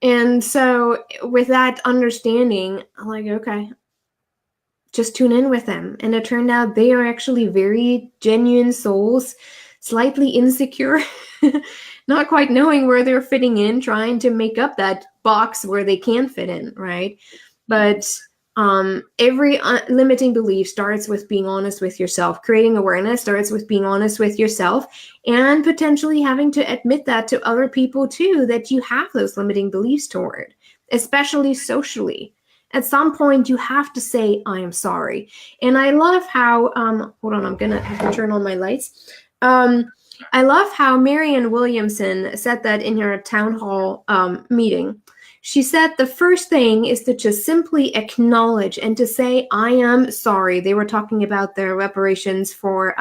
And so with that understanding, I'm like, okay, just tune in with them. And it turned out they are actually very genuine souls, slightly insecure, not quite knowing where they're fitting in, trying to make up that box where they can fit in, right? But every limiting belief starts with being honest with yourself. Creating awareness starts with being honest with yourself, and potentially having to admit that to other people too, that you have those limiting beliefs toward, especially socially. At some point, you have to say, I am sorry. And I love how, hold on, I'm going to have to turn on my lights. I love how Marianne Williamson said that in her town hall meeting. She said the first thing is to just simply acknowledge and to say, I am sorry. They were talking about the reparations for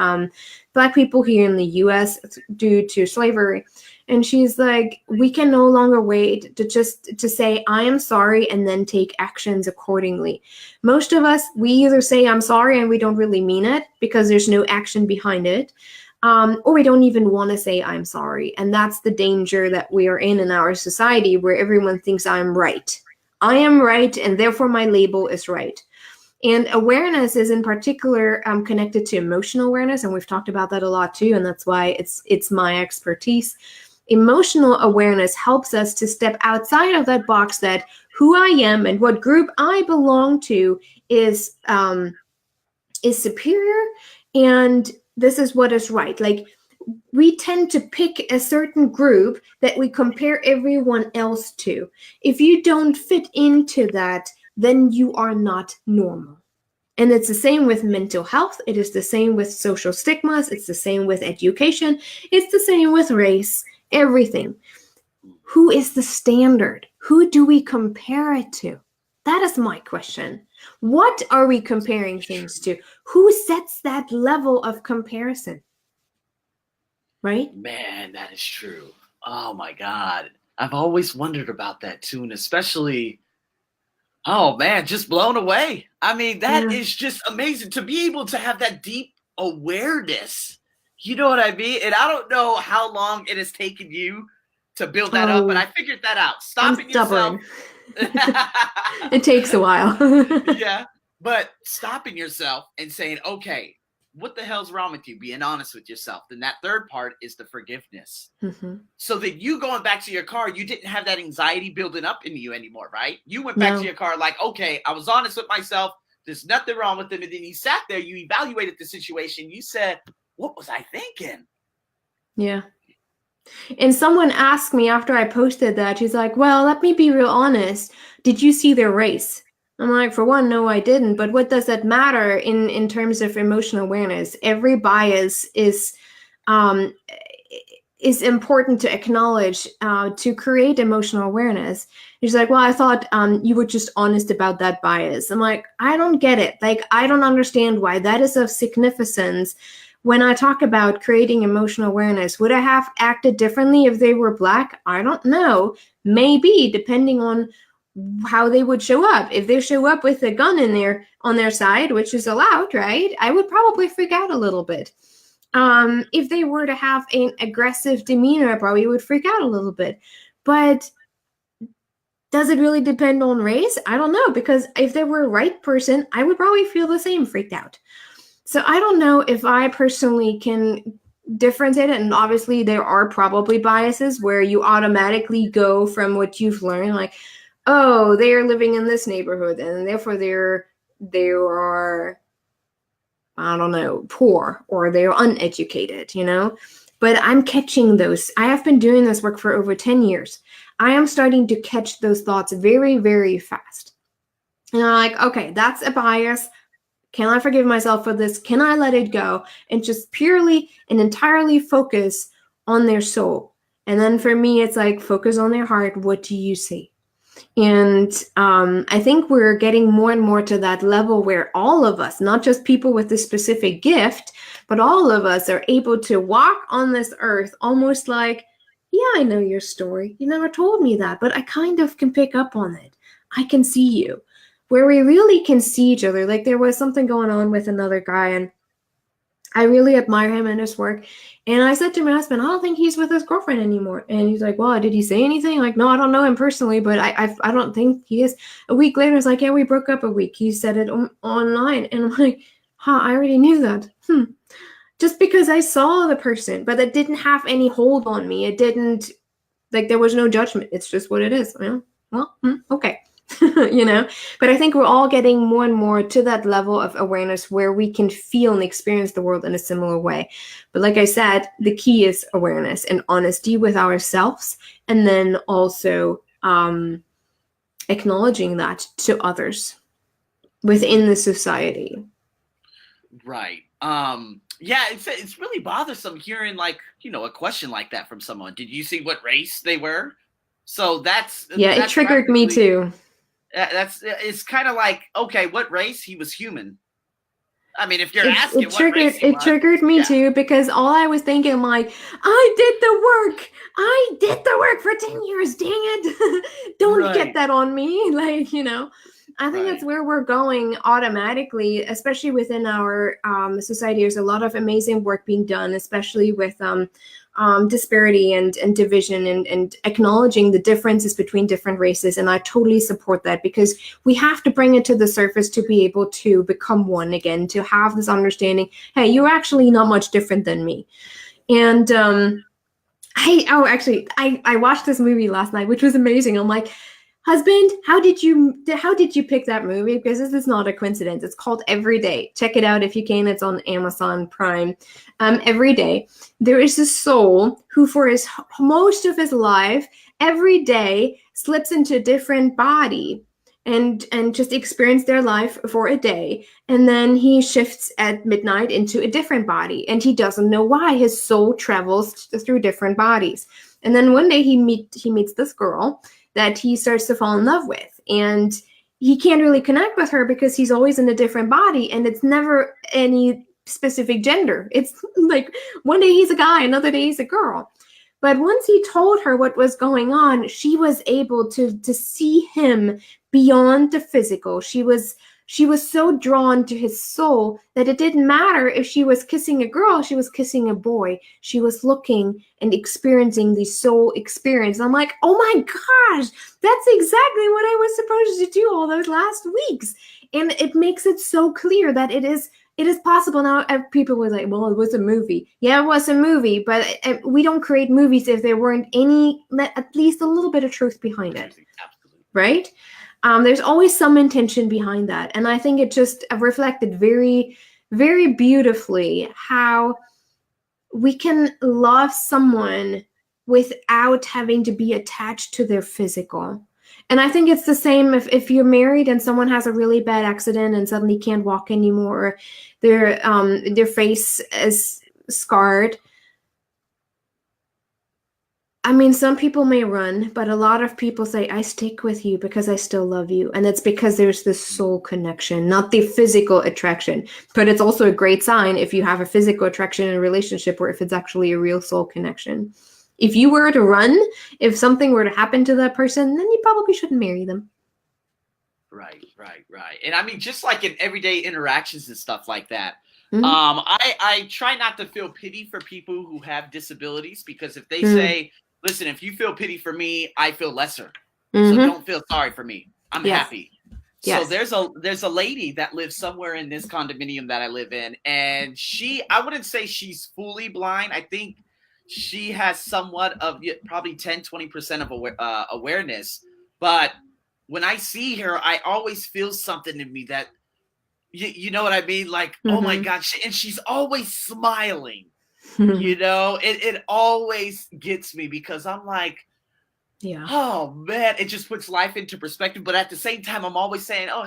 Black people here in the U.S. due to slavery. And she's like, we can no longer wait to say, I am sorry, and then take actions accordingly. Most of us, we either say, I'm sorry, and we don't really mean it because there's no action behind it. Or we don't even want to say I'm sorry. And that's the danger that we are in our society, where everyone thinks I'm right. I am right, and therefore my label is right. And awareness is in particular connected to emotional awareness, and we've talked about that a lot too, and that's why it's my expertise. Emotional awareness helps us to step outside of that box that who I am and what group I belong to is superior, and this is what is right. Like, we tend to pick a certain group that we compare everyone else to. If you don't fit into that, then you are not normal. And it's the same with mental health. It is the same with social stigmas. It's the same with education. It's the same with race, everything. Who is the standard? Who do we compare it to? That is my question. What are we comparing things to? Who sets that level of comparison? Right? Man, that is true. Oh my God. I've always wondered about that too. And especially, oh man, just blown away. I mean, that is just amazing to be able to have that deep awareness, You know what I mean? And I don't know how long it has taken you to build that up, but I figured that out. I'm Stopping stubborn. yourself. It takes a while. Yeah. But stopping yourself and saying, okay, what the hell's wrong with you? Being honest with yourself. Then that third part is the forgiveness. Mm-hmm. So that you going back to your car, you didn't have that anxiety building up in you anymore, right? You went back to your car like, okay, I was honest with myself. There's nothing wrong with them. And then you sat there, you evaluated the situation. You said, what was I thinking? Yeah. And someone asked me after I posted that, she's like, well, let me be real honest. Did you see their race? I'm like, for one, no, I didn't. But what does that matter in terms of emotional awareness? Every bias is important to acknowledge to create emotional awareness. She's like, well, I thought you were just honest about that bias. I'm like, I don't get it. Like, I don't understand why that is of significance. When I talk about creating emotional awareness, would I have acted differently if they were Black? I don't know. Maybe, depending on how they would show up. If they show up with a gun on their side, which is allowed, right? I would probably freak out a little bit. If they were to have an aggressive demeanor, I probably would freak out a little bit. But does it really depend on race? I don't know, because if they were a white person, I would probably feel the same, freaked out. So I don't know if I personally can differentiate it. And obviously there are probably biases where you automatically go from what you've learned, like, oh, they are living in this neighborhood and therefore they are, I don't know, poor or they're uneducated, you know? But I'm catching those. I have been doing this work for over 10 years. I am starting to catch those thoughts very, very fast. And I'm like, okay, that's a bias. Can I forgive myself for this? Can I let it go? And just purely and entirely focus on their soul. And then for me, it's like, focus on their heart. What do you see? And I think we're getting more and more to that level where all of us, not just people with a specific gift, but all of us are able to walk on this earth almost like, yeah, I know your story. You never told me that, but I kind of can pick up on it. I can see you. Where we really can see each other. Like, there was something going on with another guy, and I really admire him and his work. And I said to my husband, I don't think he's with his girlfriend anymore. And he's like, well, did he say anything? Like, no, I don't know him personally, but I don't think he is. A week later, it's like, yeah, we broke up a week. He said it online. And I'm like, I already knew that. Just because I saw the person, but it didn't have any hold on me. It didn't, like, there was no judgment. It's just what it is. Okay. You know, but I think we're all getting more and more to that level of awareness where we can feel and experience the world in a similar way. But like I said, the key is awareness and honesty with ourselves, and then also acknowledging that to others within the society. Right. Yeah, it's really bothersome hearing, like, you know, a question like that from someone. Did you see what race they were? So that's it triggered me too. It's kind of like, okay, what race? He was human. I mean, if you're asking what race he was, triggered me too, because all I was thinking, like, I did the work for 10 years, dang it. Don't get that on me. Like, you know, I think that's where we're going automatically, especially within our society. There's a lot of amazing work being done, especially with disparity and division and acknowledging the differences between different races. And I totally support that, because we have to bring it to the surface to be able to become one again, to have this understanding, hey, you're actually not much different than me. And I watched this movie last night, which was amazing. I'm like, husband, how did you pick that movie? Because this is not a coincidence. It's called Every Day. Check it out if you can. It's on Amazon Prime. Every day, there is a soul who, for most of his life, every day slips into a different body and just experience their life for a day, and then he shifts at midnight into a different body, and he doesn't know why. His soul travels through different bodies, and then one day he meets this girl that he starts to fall in love with. And he can't really connect with her because he's always in a different body, and it's never any specific gender. It's like one day he's a guy, another day he's a girl. But once he told her what was going on, she was able to see him beyond the physical. She was She was so drawn to his soul that it didn't matter if she was kissing a girl, she was kissing a boy. She was looking and experiencing the soul experience. I'm like, oh my gosh, that's exactly what I was supposed to do all those last weeks. And it makes it so clear that it is possible now. People were like, well, it was a movie. Yeah, it was a movie, but we don't create movies if there weren't at least a little bit of truth behind it. Absolutely. Right? There's always some intention behind that. And I think it just reflected very, very beautifully how we can love someone without having to be attached to their physical. And I think it's the same if you're married and someone has a really bad accident and suddenly can't walk anymore, their face is scarred. I mean, some people may run, but a lot of people say, I stick with you because I still love you. And it's because there's this soul connection, not the physical attraction. But it's also a great sign if you have a physical attraction in a relationship or if it's actually a real soul connection. If you were to run, if something were to happen to that person, then you probably shouldn't marry them. Right. And I mean, just like in everyday interactions and stuff like that, Mm-hmm. I try not to feel pity for people who have disabilities, because if they say, listen, if you feel pity for me, I feel lesser. So don't feel sorry for me. I'm happy. Yes. So there's a lady that lives somewhere in this condominium that I live in, and I wouldn't say she's fully blind. I think she has somewhat of probably 10-20% of awareness. But when I see her, I always feel something in me that, you know what I mean? Like, oh my God. And she's always smiling. You know, it always gets me, because I'm like, yeah, oh man, it just puts life into perspective. But at the same time, I'm always saying, oh,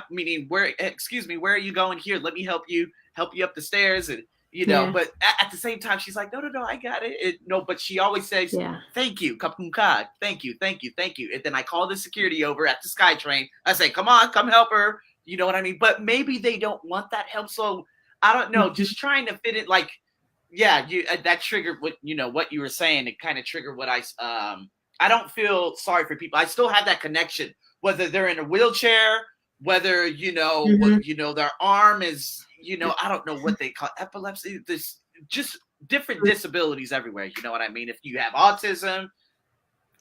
meaning where are you going here? Let me help you up the stairs. And, you know, but at the same time, she's like, no, I got it. But she always says, thank you, kapumka, thank you. And then I call the security over at the SkyTrain. I say, come on, come help her. You know what I mean? But maybe they don't want that help. So I don't know, just trying to fit it, like, yeah, that triggered what you were saying. It kind of triggered what I don't feel sorry for people. I still have that connection, whether they're in a wheelchair, whether, their arm is, I don't know what they call epilepsy. This just different disabilities everywhere. You know what I mean? If you have autism,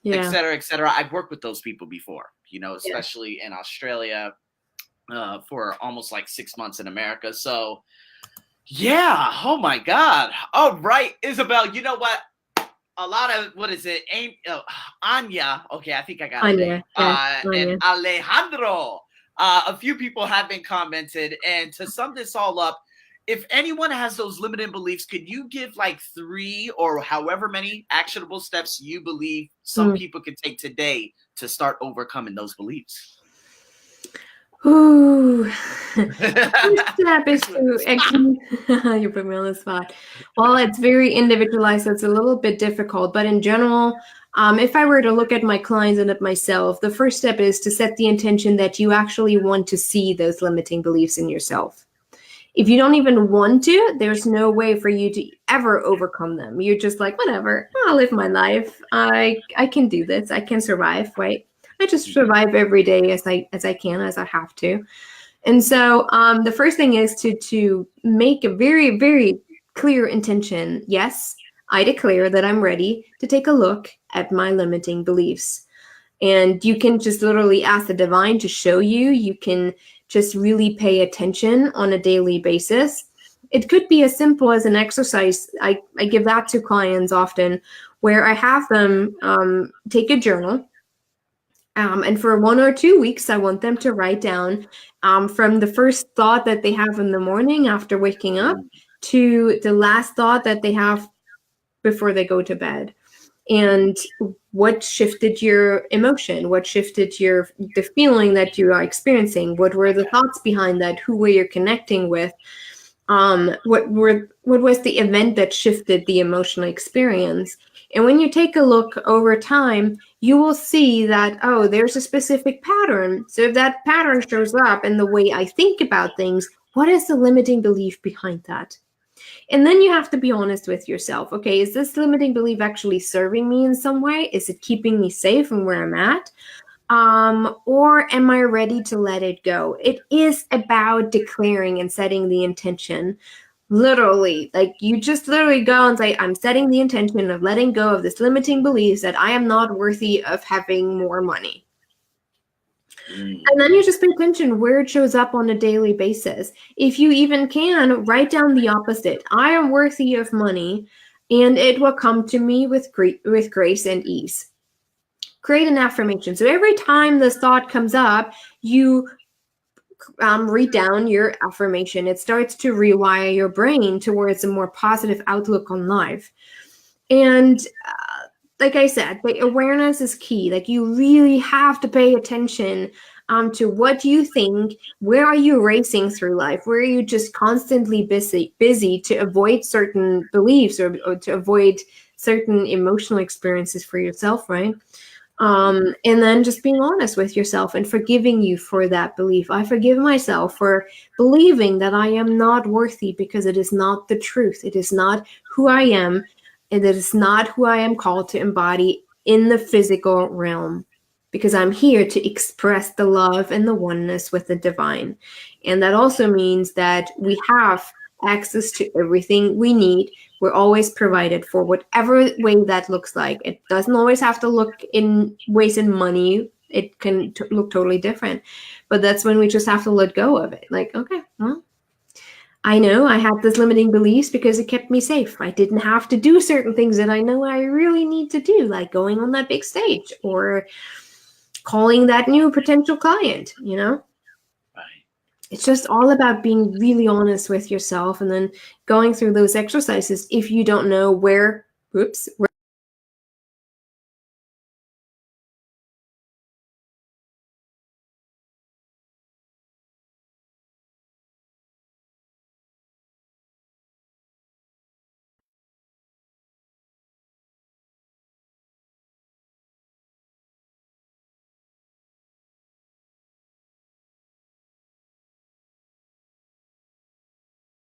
et cetera. I've worked with those people before, especially in Australia, for almost like 6 months in America. So yeah. Oh my God. All right, Isabel, you know what? A lot of, what is it? Anya. Okay, I think I got it. And Alejandro. A few people have been commented. And to sum this all up, if anyone has those limiting beliefs, could you give like 3 or however many actionable steps you believe some people could take today to start overcoming those beliefs? Ooh, first step is to actually, you put me on the spot. Well, it's very individualized, so it's a little bit difficult. But in general, if I were to look at my clients and at myself, the first step is to set the intention that you actually want to see those limiting beliefs in yourself. If you don't even want to, there's no way for you to ever overcome them. You're just like, whatever, I'll live my life. I can do this. I can survive, right? I just survive every day as I can, as I have to. And so the first thing is to make a very, very clear intention. Yes, I declare that I'm ready to take a look at my limiting beliefs. And you can just literally ask the divine to show you. You can just really pay attention on a daily basis. It could be as simple as an exercise. I give that to clients often, where I have them take a journal. And for 1 or 2 weeks, I want them to write down from the first thought that they have in the morning after waking up to the last thought that they have before they go to bed. And what shifted your emotion? What shifted the feeling that you are experiencing? What were the thoughts behind that? Who were you connecting with? What was the event that shifted the emotional experience? And when you take a look over time, you will see that, oh, there's a specific pattern. So if that pattern shows up in the way I think about things, what is the limiting belief behind that? And then you have to be honest with yourself. Okay, is this limiting belief actually serving me in some way? Is it keeping me safe from where I'm at? Or am I ready to let it go? It is about declaring and setting the intention. Literally, like you just literally go and say, I'm setting the intention of letting go of this limiting beliefs that I am not worthy of having more money. And then you just pay attention where it shows up on a daily basis. If you even can, write down the opposite. I am worthy of money, and it will come to me with grace and ease. Create an affirmation. So every time this thought comes up, you read down your affirmation. It starts to rewire your brain towards a more positive outlook on life. And like I said, the awareness is key. Like you really have to pay attention to what you think. Where are you racing through life? Where are you just constantly busy to avoid certain beliefs or to avoid certain emotional experiences for yourself, right? And then just being honest with yourself and forgiving you for that belief. I forgive myself for believing that I am not worthy because it is not the truth. It is not who I am, and it is not who I am called to embody in the physical realm, because I'm here to express the love and the oneness with the divine. And that also means that we have access to everything we need. We're always provided for, whatever way that looks like. It doesn't always have to look in ways in money. It can look totally different. But that's when we just have to let go of it. Like, okay, well, I know I had this limiting beliefs because it kept me safe. I didn't have to do certain things that I know I really need to do, like going on that big stage or calling that new potential client, you know? Right. It's just all about being really honest with yourself and then going through those exercises if you don't know where.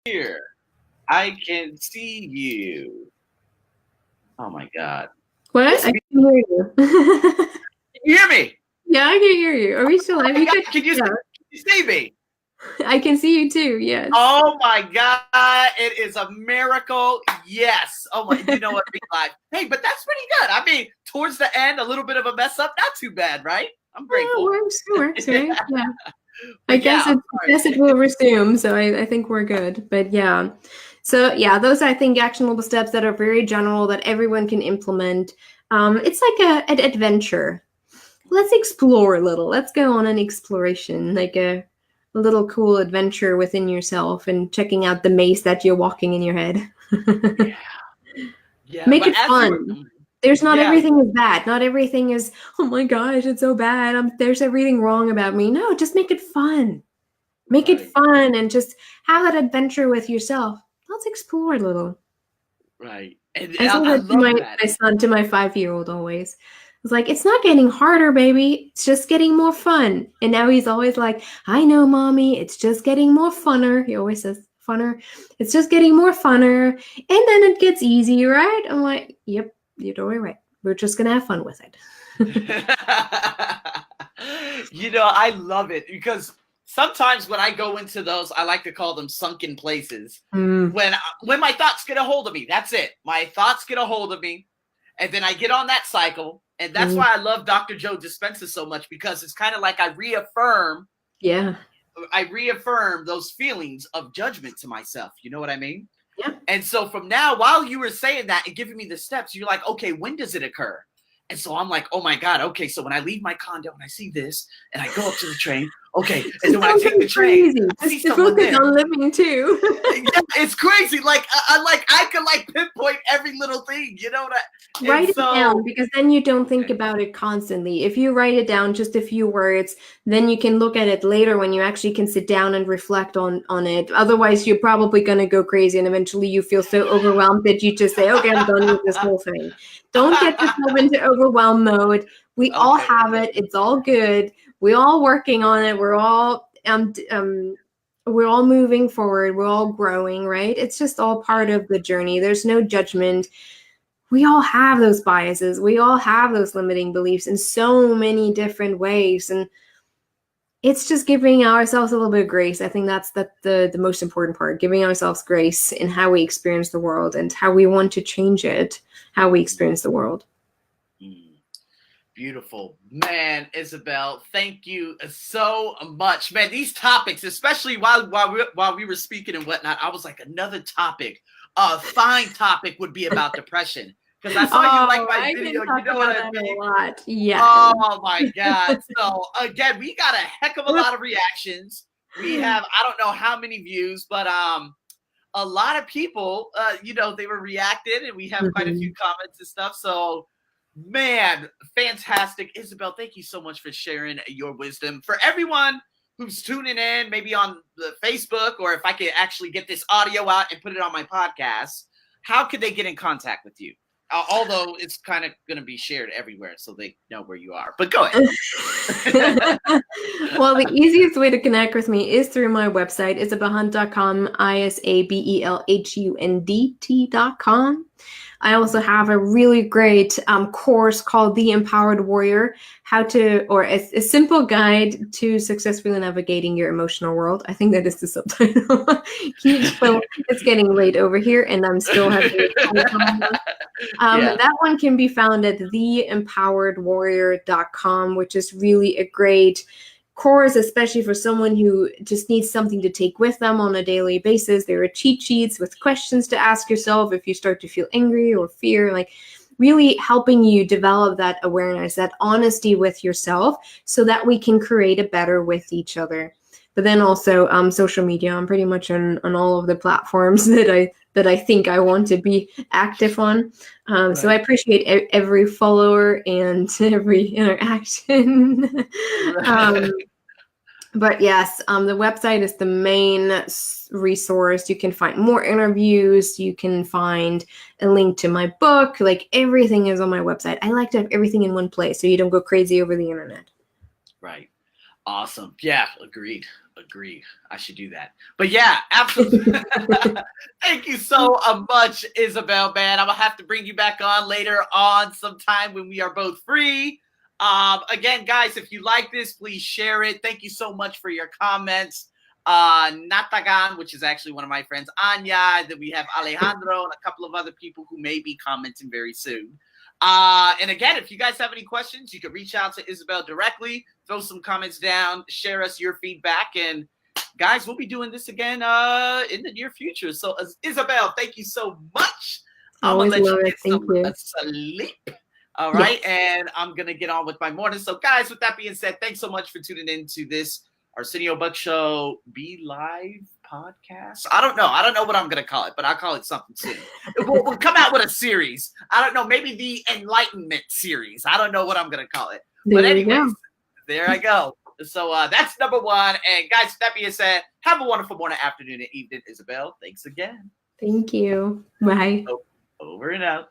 Here, I can see you. Oh my God. What? I can hear you. Can you hear me? Yeah, I can hear you. Are we still live? Oh God, can you see me? I can see you too, yes. Oh my God, it is a miracle. Yes. Oh my, you know what? Be live. Hey, but that's pretty good. I mean, towards the end, a little bit of a mess up. Not too bad, right? I'm grateful. It works, right? Yeah. I guess it will resume, so I think we're good. But yeah. So yeah, those are, I think, actionable steps that are very general that everyone can implement. It's like an adventure. Let's explore a little. Let's go on an exploration, like a little cool adventure within yourself and checking out the maze that you're walking in your head. Yeah. Yeah. Make it fun. There's not everything is bad. Not everything is, oh my gosh, it's so bad. There's everything wrong about me. No, just make it fun. Make it fun and just have that adventure with yourself. Let's explore a little. Right. And I say that to my son, to my 5-year-old always. It's like, it's not getting harder, baby. It's just getting more fun. And now he's always like, I know, mommy, it's just getting more funner. He always says funner. It's just getting more funner. And then it gets easy, right? I'm like, yep, you're totally right. We're just going to have fun with it. You know, I love it because sometimes when I go into those, I like to call them sunken places. When my thoughts get a hold of me, that's it. My thoughts get a hold of me, and then I get on that cycle. And that's why I love Dr. Joe Dispenza so much, because it's kind of like I reaffirm those feelings of judgment to myself. You know what I mean? Yeah. And so from now, while you were saying that and giving me the steps, you're like, okay, when does it occur? And so I'm like, oh my God, okay, so when I leave my condo and I see this and I go up to the train, okay, and then when I take the train, I see someone there. On living too. Yeah, it's crazy. Like I can like pinpoint every little thing, you know what write it down, because then you don't think about it constantly. If you write it down, just a few words, then you can look at it later when you actually can sit down and reflect on it. Otherwise, you're probably going to go crazy, and eventually you feel so overwhelmed that you just say, okay, I'm done with this whole thing. Don't get yourself into overwhelm mode. We all have it. It's all good. We're all working on it. We're all moving forward. We're all growing, right? It's just all part of the journey. There's no judgment. we all have those biases. We all have those limiting beliefs in so many different ways. And it's just giving ourselves a little bit of grace. I think that's the most important part, giving ourselves grace in how we experience the world and how we want to change it, how we experience the world. Beautiful. Man, Isabel, thank you so much. Man, these topics, especially while we were speaking and whatnot, I was like, another topic, a fine topic would be about depression. Because I saw you like my video, you know what I mean? A lot. Yeah. Oh my God. So again, we got a heck of a lot of reactions. We have, I don't know how many views, but a lot of people, they were reacted, and we have quite a few comments and stuff. So man, fantastic. Isabel, thank you so much for sharing your wisdom. For everyone who's tuning in, maybe on the Facebook, or if I could actually get this audio out and put it on my podcast, how could they get in contact with you? Although it's kind of going to be shared everywhere, so they know where you are. But go ahead. Well, the easiest way to connect with me is through my website, isabelhunt.com, isabelhunt.com. I also have a really great course called The Empowered Warrior, a simple guide to successfully navigating your emotional world. I think that is the subtitle. It's getting late over here, and I'm still having that one can be found at theempoweredwarrior.com, which is really a great course, especially for someone who just needs something to take with them on a daily basis. There are cheat sheets with questions to ask yourself if you start to feel angry or fear, like really helping you develop that awareness, that honesty with yourself, so that we can create a better with each other. But then also social media. I'm pretty much on all of the platforms that I think I want to be active on. Right. So I appreciate every follower and every interaction. But yes, the website is the main resource. You can find more interviews. You can find a link to my book. Like, everything is on my website. I like to have everything in one place so you don't go crazy over the internet. Right. Awesome. Yeah, agreed. I should do that. But yeah, absolutely. Thank you so much, Isabel, man. I'm going to have to bring you back on later on sometime when we are both free. Again, guys, if you like this, please share it. Thank you so much for your comments. Natagan, which is actually one of my friends, Anya, then we have Alejandro and a couple of other people who may be commenting very soon. And again, if you guys have any questions, you can reach out to Isabel directly, throw some comments down, share us your feedback. And guys, we'll be doing this again in the near future. So Isabel, thank you so much. I'm going to let you get some sleep. All right. Yes. And I'm going to get on with my morning. So guys, with that being said, thanks so much for tuning in to this Arsenio Buck Show Be Live podcast. I don't know what I'm going to call it, but I'll call it something soon. We'll come out with a series. I don't know, maybe the Enlightenment series. I don't know what I'm going to call it. But anyways, there I go. So that's number one. And guys, with that being said, have a wonderful morning, afternoon, and evening. Isabel, thanks again. Thank you. Bye. Over and out.